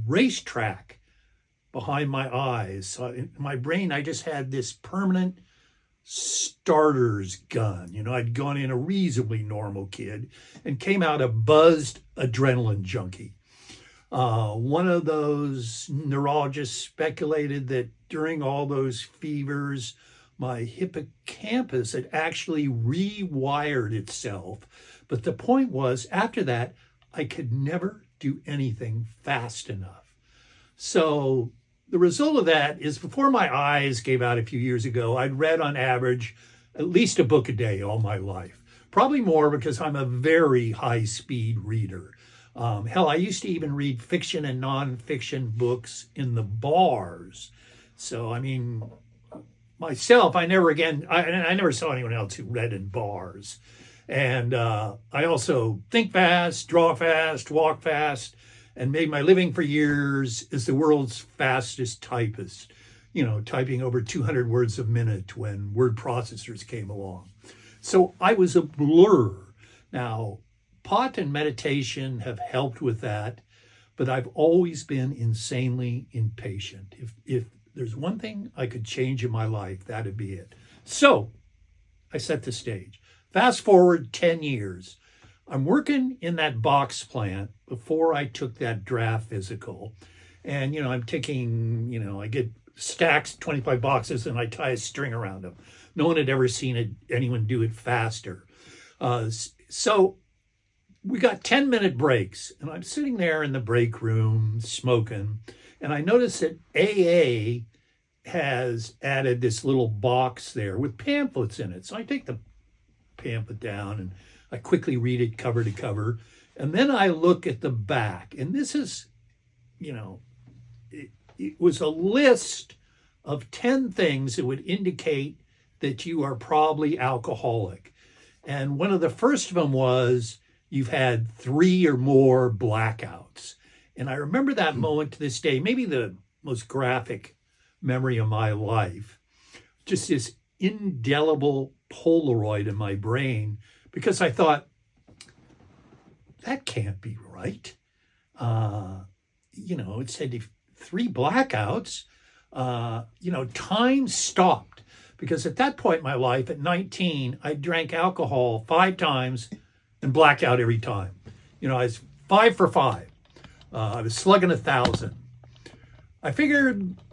racetrack behind my eyes. So in my brain, I just had this permanent starter's gun. I'd gone in a reasonably normal kid and came out a buzzed adrenaline junkie. One of those neurologists speculated that during all those fevers, my hippocampus had actually rewired itself. But the point was, after that, I could never do anything fast enough. So the result of that is before my eyes gave out a few years ago, I'd read on average at least a book a day all my life. Probably more because I'm a very high-speed reader. Hell, I used to even read fiction and nonfiction books in the bars. So, I mean, myself, I never saw anyone else who read in bars. And I also think fast, draw fast, walk fast, and made my living for years as the world's fastest typist, typing over 200 words a minute when word processors came along. So I was a blur. Now, pot and meditation have helped with that, but I've always been insanely impatient. If there's one thing I could change in my life, that'd be it. So I set the stage. Fast forward 10 years. I'm working in that box plant before I took that draft physical. And, I'm taking, I get stacks, 25 boxes, and I tie a string around them. No one had ever seen anyone do it faster. So we got 10-minute breaks, and I'm sitting there in the break room smoking, and I noticed that AA has added this little box there with pamphlets in it. So I take the pamphlet down and I quickly read it cover to cover. And then I look at the back, and this is, it was a list of 10 things that would indicate that you are probably alcoholic. And one of the first of them was you've had 3 or more blackouts. And I remember that moment to this day, maybe the most graphic memory of my life, just this indelible Polaroid in my brain, because I thought, that can't be right. It said 3 blackouts, time stopped. Because at that point in my life, at 19, I drank alcohol 5 times and blacked out every time. I was 5 for 5. I was slugging 1,000. I figured